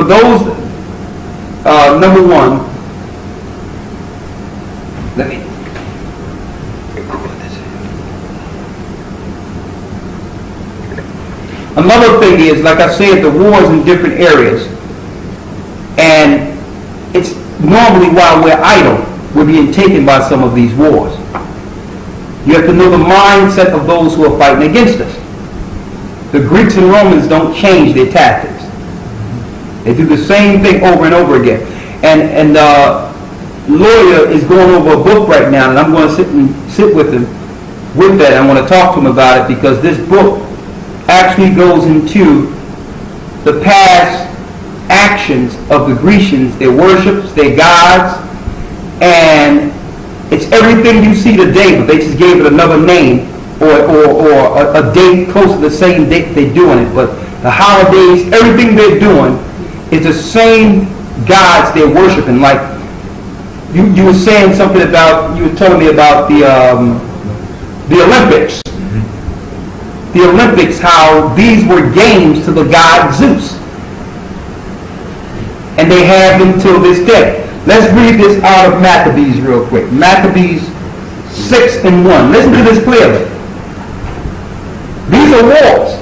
For those, number one, let me record this. Another thing is, like I said, the wars in different areas, and it's normally while we're idle, we're being taken by some of these wars. You have to know the mindset of those who are fighting against us. The Greeks and Romans don't change their tactics. They do the same thing over and over again. And lawyer is going over a book right now, and I'm going to sit with him with that. I want to talk to him about it, because this book actually goes into the past actions of the Grecians, their worships, their gods, and it's everything you see today, but they just gave it another name or a date close to the same date they're doing it. But the holidays, everything they're doing is the same gods they're worshiping. Like you were saying something about, you were telling me about the Olympics. The Olympics, how these were games to the god Zeus. And they have them till this day. Let's read this out of Maccabees real quick. Maccabees 6:1. Listen to this clearly. These are wars.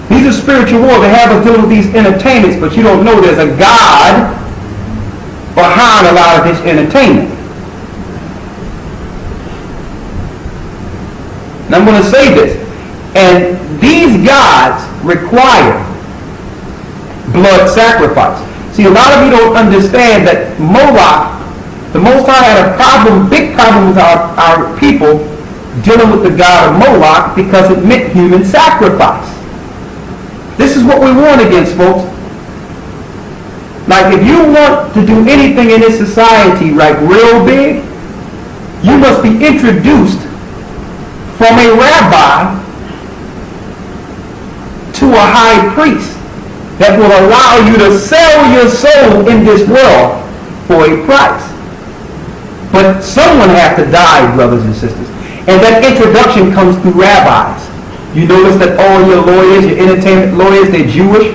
These are spiritual wars. They have us dealing with these entertainments, but you don't know there's a God behind a lot of this entertainment. And I'm going to say this. And these gods require blood sacrifice. See, a lot of you don't understand that Moloch, the Most High, had a problem, big problem with our people dealing with the god of Moloch, because it meant human sacrifice. This is what we warn against, folks. Like, if you want to do anything in this society, like real big, you must be introduced from a rabbi to a high priest that will allow you to sell your soul in this world for a price. But someone has to die, brothers and sisters. And that introduction comes through rabbis. You notice that all your lawyers, your entertainment lawyers, they're Jewish.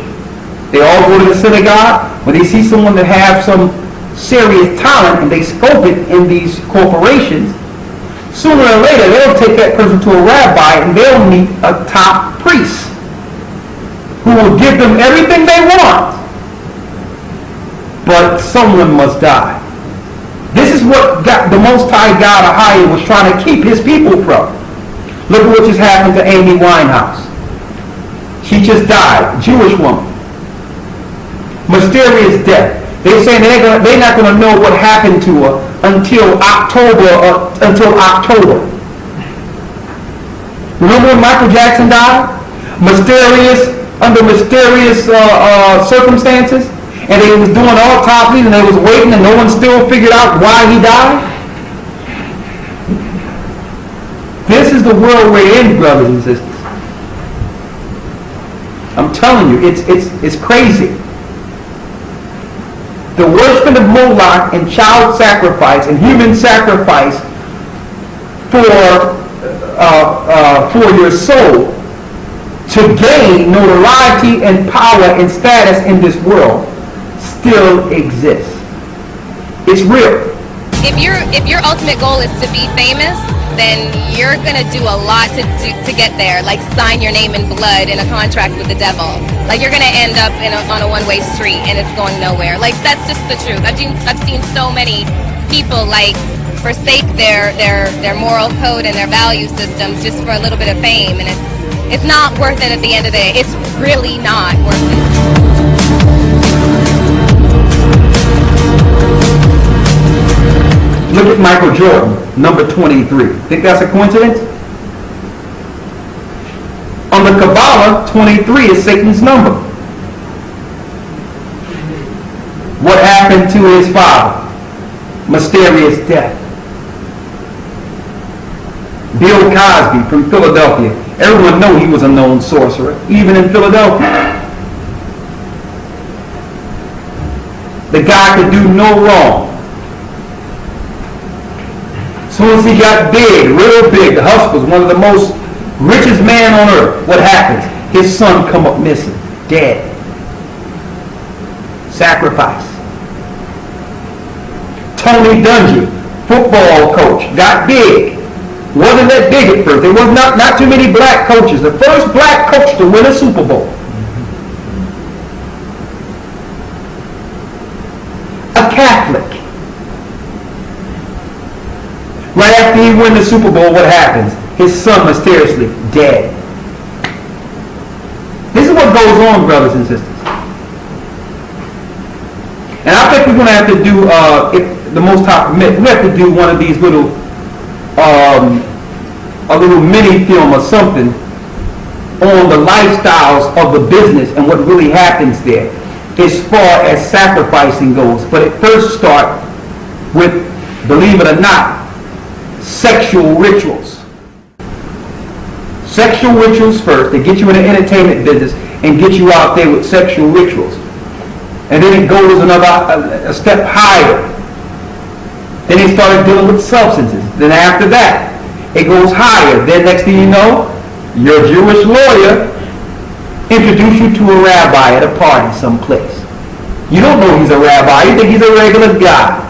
They all go to the synagogue. When they see someone that have some serious talent and they scope it in these corporations, sooner or later they'll take that person to a rabbi and they'll meet a top priest who will give them everything they want. But someone must die. This is what the Most High God, AHAYAH, was trying to keep his people from. Look at what just happened to Amy Winehouse. She just died, Jewish woman. Mysterious death. They're saying they're not going to know what happened to her until October. Remember when Michael Jackson died? Under mysterious circumstances, and they was doing autopsies and they was waiting, and no one still figured out why he died. This is the world we're in, brothers and sisters. I'm telling you, it's crazy. The worshiping of Moloch and child sacrifice and human sacrifice for your soul, to gain notoriety and power and status in this world, still exists. It's real. If your ultimate goal is to be famous, then you're gonna do a lot to get there. Like sign your name in blood in a contract with the devil. Like you're gonna end up on a one-way street and it's going nowhere. Like that's just the truth. I've seen so many people like forsake their moral code and their value systems just for a little bit of fame, and it's not worth it at the end of the day. It's really not worth it. Look at Michael Jordan, number 23. Think that's a coincidence? On the Kabbalah, 23 is Satan's number. What happened to his father? Mysterious death. Bill Cosby from Philadelphia. Everyone knew he was a known sorcerer, even in Philadelphia. The guy could do no wrong. As soon as he got big, real big, the husband, one of the most richest man on earth, what happens? His son come up missing, dead. Sacrifice. Tony Dungy, football coach, got big. Wasn't that big at first. There was not too many black coaches. The first black coach to win a Super Bowl. A Catholic. Right after he wins the Super Bowl, what happens? His son mysteriously dead. This is what goes on, brothers and sisters. And I think we're going to have to do, if the Most High permit, we have to do one of these little, a little mini film or something on the lifestyles of the business and what really happens there as far as sacrificing goes. But it first starts with, believe it or not, sexual rituals. Sexual rituals first. They get you in the entertainment business and get you out there with sexual rituals. And then it goes a step higher. Then they started dealing with substances. Then after that, it goes higher. Then next thing you know, your Jewish lawyer introduced you to a rabbi at a party someplace. You don't know he's a rabbi. You think he's a regular guy.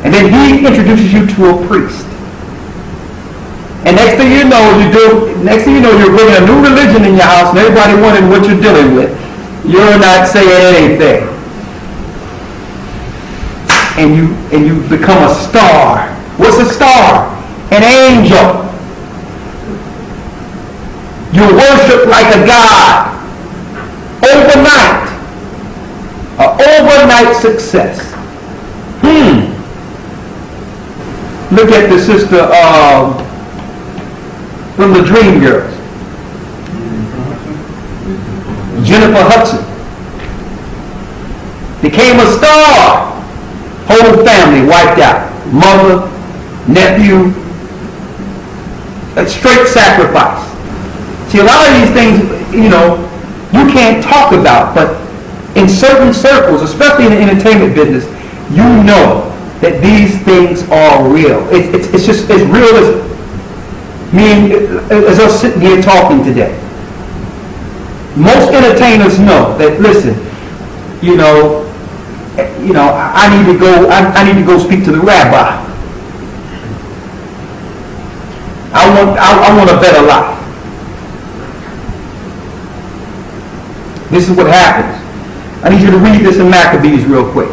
And then he introduces you to a priest. And next thing you know, you're bringing a new religion in your house, and everybody wondering what you're dealing with. You're not saying anything. And you become a star. What's a star? An angel. You worship like a god. Overnight. An overnight success. Look at the sister from the Dream Girls. Jennifer Hudson. Became a star. Whole family wiped out. Mother, nephew. That's straight sacrifice. See, a lot of these things, you can't talk about, but in certain circles, especially in the entertainment business, you know that these things are real. It's just as real as us sitting here talking today. Most entertainers know that. Listen, I need to go speak to the rabbi. I want a better life. This is what happens. I need you to read this in Maccabees real quick.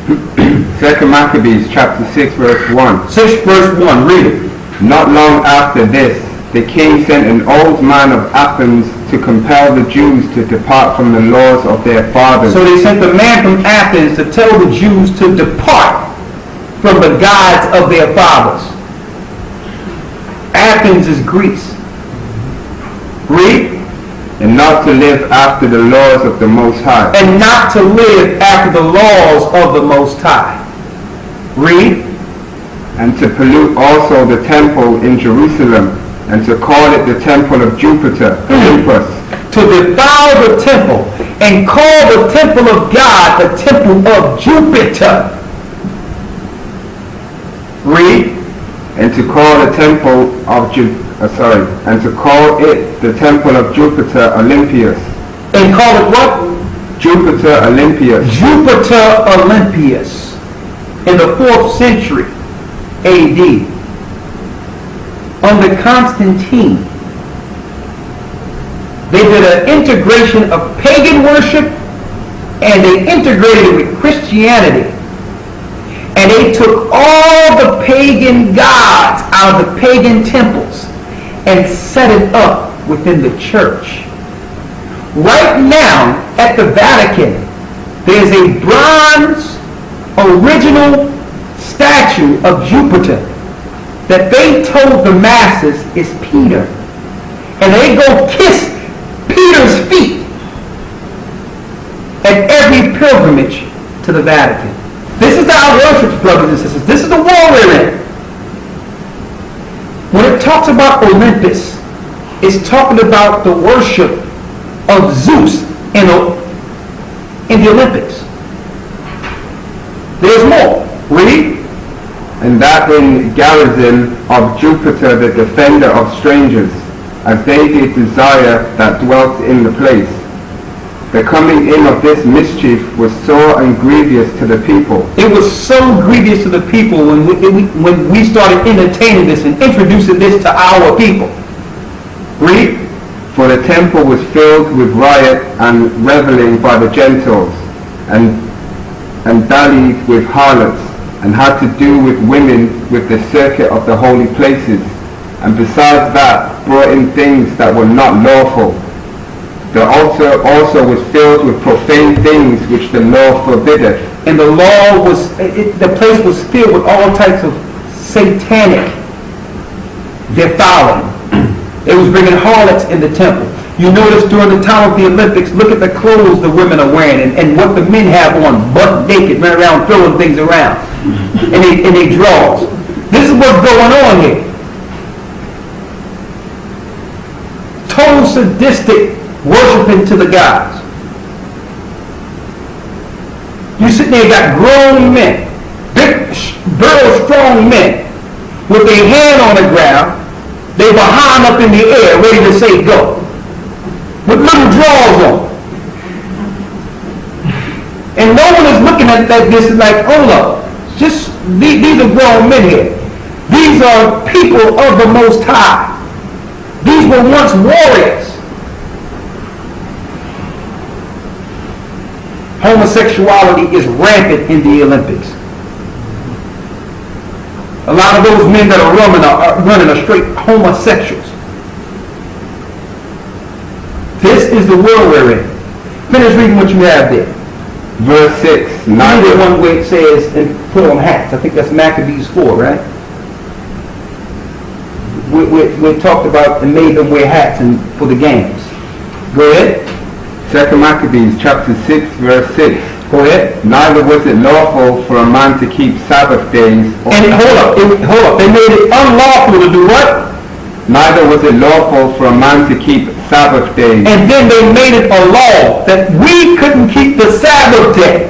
2 Maccabees chapter 6 verse 1. 6 verse 1, read it. Not long after this, the king sent an old man of Athens to compel the Jews to depart from the laws of their fathers. So they sent a man from Athens to tell the Jews to depart from the gods of their fathers. Athens is Greece. Read. And not to live after the laws of the Most High. And not to live after the laws of the Most High. Read. And to pollute also the temple in Jerusalem, and to call it the temple of Jupiter, Olympus. To defile the temple and call the temple of God the temple of Jupiter. Read. And to call the temple of and to call it the temple of Jupiter Olympius. And call it what? Jupiter Olympius. Jupiter Olympius. In the 4th century AD. Under Constantine. They did an integration of pagan worship and they integrated it with Christianity. And they took all the pagan gods out of the pagan temples and set it up within the church. Right now, at the Vatican, there's a bronze original statue of Jupiter that they told the masses is Peter. And they go kiss Peter's feet at every pilgrimage to the Vatican. This is our worship, brothers and sisters. This is the war we're in. When it talks about Olympus, it's talking about the worship of Zeus in the Olympics. There's more. Read. And that in garrison of Jupiter, the defender of strangers, as they did desire that dwelt in the place. The coming in of this mischief was sore and grievous to the people. It was so grievous to the people when we started entertaining this and introducing this to our people. Read. For the temple was filled with riot and reveling by the Gentiles, and dallied with harlots, and had to do with women with the circuit of the holy places, and besides that brought in things that were not lawful. The altar also was filled with profane things which the law forbiddeth. And the law was, the place was filled with all types of satanic defiling. It was bringing harlots in the temple. You notice during the time of the Olympics, look at the clothes the women are wearing and what the men have on, butt naked, running around throwing things around. And they draws. This is what's going on here. Total sadistic worshiping to the gods. You sit there, you got grown men, big, burly, strong men, with their hand on the ground, they behind up in the air, ready to say go, with little drawers on. And no one is looking at this like, hold up, just these are grown men here. These are people of the Most High. These were once warriors. Homosexuality is rampant in the Olympics. A lot of those men that are running are straight homosexuals. This is the world we're in. Finish reading what you have there. Verse 6. Neither one way it says, and put on hats. I think that's Maccabees 4, right? We talked about and made them wear hats for the games. Go ahead. 2 Maccabees chapter 6 verse 6. Go ahead. Neither was it lawful for a man to keep Sabbath days. And hold up. They made it unlawful to do what? Neither was it lawful for a man to keep Sabbath days. And then they made it a law that we couldn't keep the Sabbath day.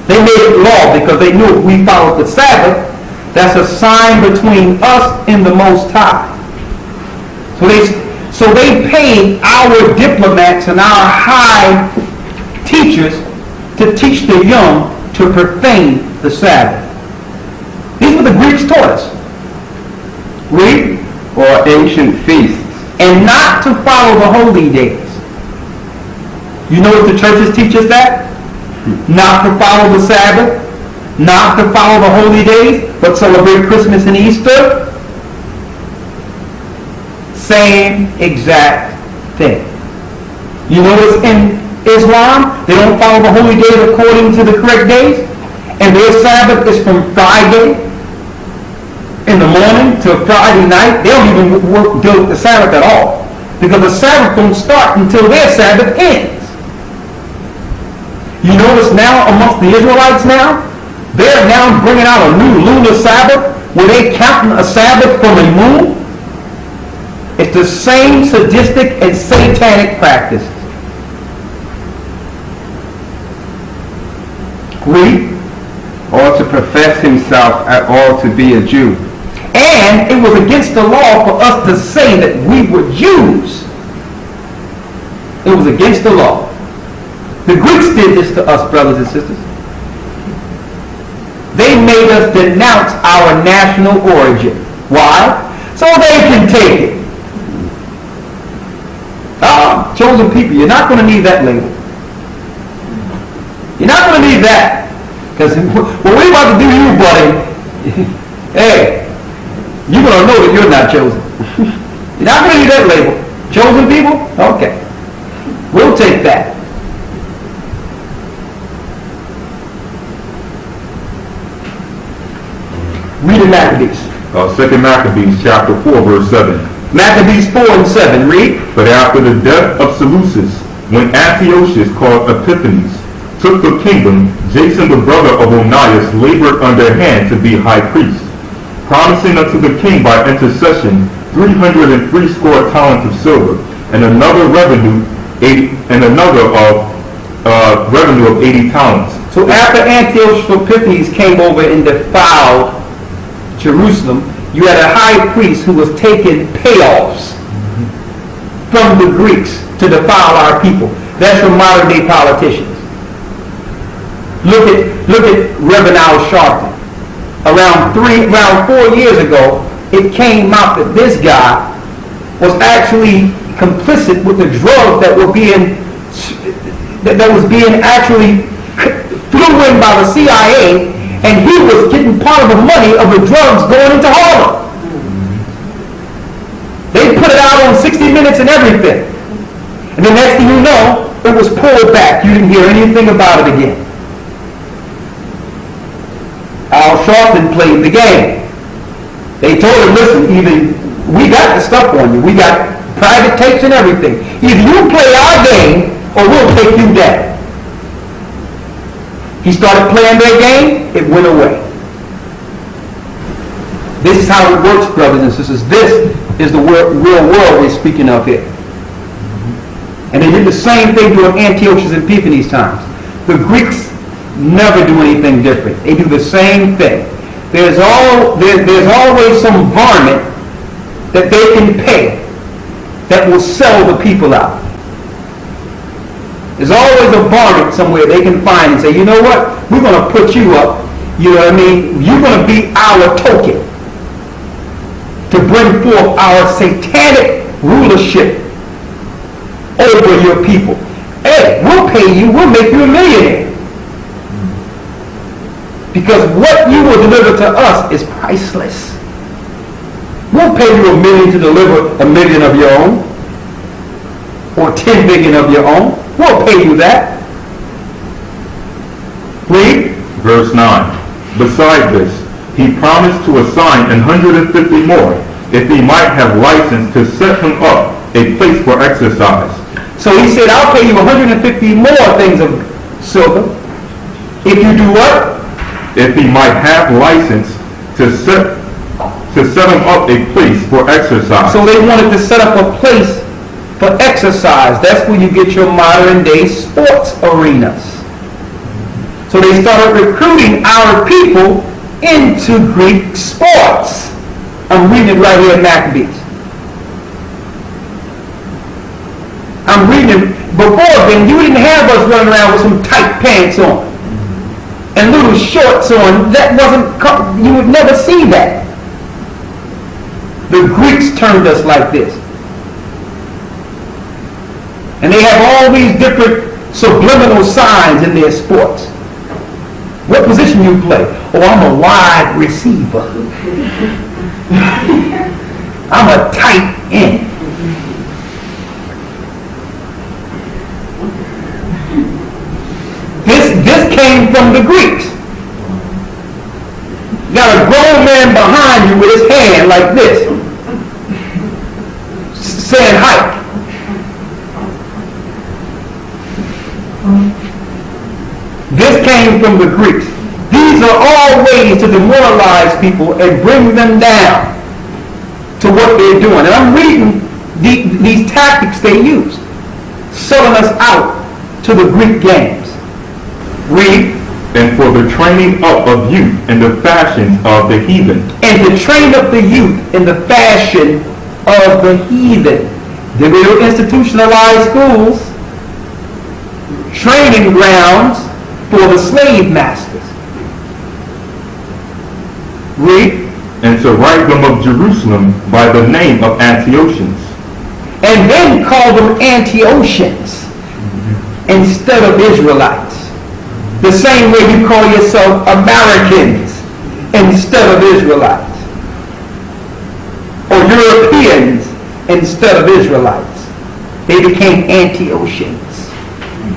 They made it law because they knew if we followed the Sabbath, that's a sign between us and the Most High. So they paid our diplomats and our high teachers to teach the young to profane the Sabbath. These were the Greeks taught us. Read. Or ancient feasts. And not to follow the holy days. You know what the churches teach us that? Not to follow the Sabbath, not to follow the holy days, but celebrate Christmas and Easter. Same exact thing. You notice in Islam, they don't follow the holy days according to the correct days, and their Sabbath is from Friday in the morning to Friday night. They don't even deal with the Sabbath at all, because the Sabbath don't start until their Sabbath ends. You notice now amongst the Israelites now, they're now bringing out a new lunar Sabbath where they're counting a Sabbath from a moon. It's the same sadistic and satanic practices. Read. Or to profess himself at all to be a Jew. And it was against the law for us to say that we were Jews. It was against the law. The Greeks did this to us, brothers and sisters. They made us denounce our national origin. Why? So they can take it. Chosen people, you're not going to need that label. You're not going to need that. Because what we're about to do to you, buddy, hey, you're going to know that you're not chosen. You're not going to need that label. Chosen people? Okay. We'll take that. Read in Maccabees. 2 Maccabees chapter 4 verse 7. Maccabees 4 and 7. Read. But after the death of Seleucus, when Antiochus called Epiphanes took the kingdom, Jason the brother of Onias labored underhand to be high priest, promising unto the king by intercession 360 talents of silver, and another revenue of 80 talents. So after Antiochus Epiphanes came over and defiled Jerusalem, you had a high priest who was taking payoffs from the Greeks to defile our people. That's your modern day politicians. Look at Reverend Al Sharpton. Around 4 years ago, it came out that this guy was actually complicit with the drugs that was being actually flew in by the CIA, and he was getting part of the money of the drugs going into Harlem. They put it out on 60 Minutes and everything. And the next thing you know, it was pulled back. You didn't hear anything about it again. Al Sharpton played the game. They told him, listen, either we got the stuff on you. We got private tapes and everything. Either you play our game or we'll take you down. He started playing their game. It went away. This is how it works, brothers and sisters. This is the real world we're speaking of here. And they did the same thing during Antiochus Epiphanes times. The Greeks never do anything different. They do the same thing. There's always some varmint that they can pay that will sell the people out. There's always a varmint somewhere they can find and say, you know what, we're going to put you up. You know what I mean? You're going to be our token to bring forth our satanic rulership over your people. Hey, we'll pay you, we'll make you a millionaire. Because what you will deliver to us is priceless. We'll pay you $1 million to deliver $1 million of your own, or $10 million of your own. We'll pay you that. Read. Verse 9. Beside this, he promised to assign 150 more, if he might have license to set him up a place for exercise. So he said, I'll pay you 150 more things of silver. If you do what? If he might have license to set him up a place for exercise. So they wanted to set up a place for exercise. That's where you get your modern day sports arenas. So they started recruiting our people into Greek sports. I'm reading it right here in Maccabees. I'm reading it. Before then, you didn't have us running around with some tight pants on and little shorts on. That wasn't, you would never see that. The Greeks turned us like this. And they have all these different subliminal signs in their sports. What position you play? Oh, I'm a wide receiver. I'm a tight end. This came from the Greeks. You got a grown man behind you with his hand like this, saying hike. This came from the Greeks. These are all ways to demoralize people and bring them down to what they're doing. And I'm reading these tactics they use, selling us out to the Greek games. Read. And for the training up of youth in the fashions of the heathen. And to train up the youth in the fashion of the heathen. The real institutionalized schools, training grounds for the slave masters. Read. And to write them of Jerusalem by the name of Antiochians. And then call them Antiochians instead of Israelites. The same way you call yourself Americans instead of Israelites. Or Europeans instead of Israelites. They became Antiochians.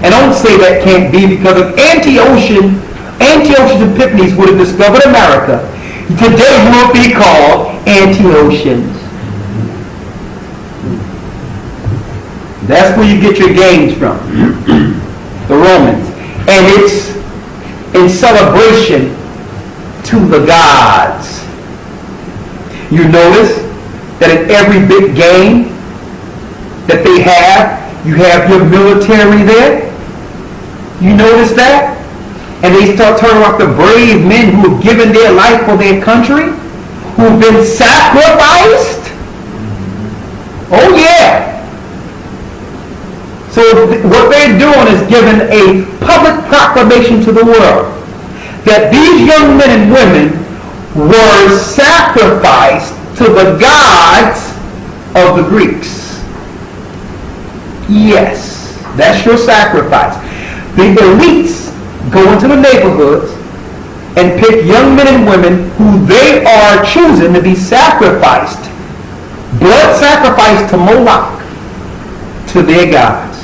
And don't say that can't be, because if Antiochus Epiphanes would have discovered America, today you would be called Antiochians. That's where you get your gains from. The Romans. And it's in celebration to the gods. You notice that in every big game that they have, you have your military there. You notice that? And they start talking about the brave men who have given their life for their country, who have been sacrificed. Oh yeah. So what they're doing is giving a public proclamation to the world that these young men and women were sacrificed to the gods of the Greeks. Yes, that's your sacrifice. The elites go into the neighborhoods and pick young men and women who they are choosing to be sacrificed, blood sacrificed to Moloch, to their gods.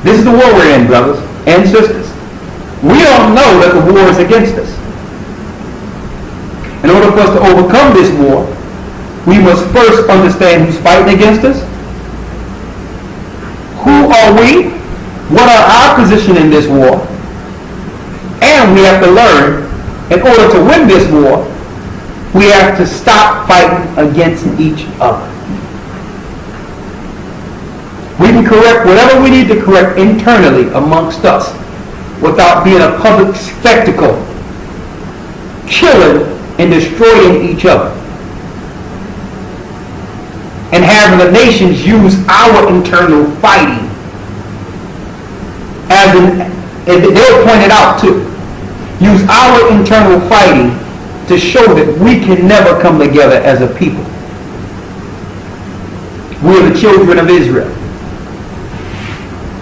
This is the war we're in, brothers and sisters. We don't know that the war is against us. In order for us to overcome this war, we must first understand who's fighting against us. Who are we? What are our position in this war? And we have to learn, in order to win this war, we have to stop fighting against each other. We can correct whatever we need to correct internally amongst us without being a public spectacle, killing and destroying each other, and having the nations use our internal fighting as and they'll point it out too, use our internal fighting to show that we can never come together as a people. We are the children of Israel.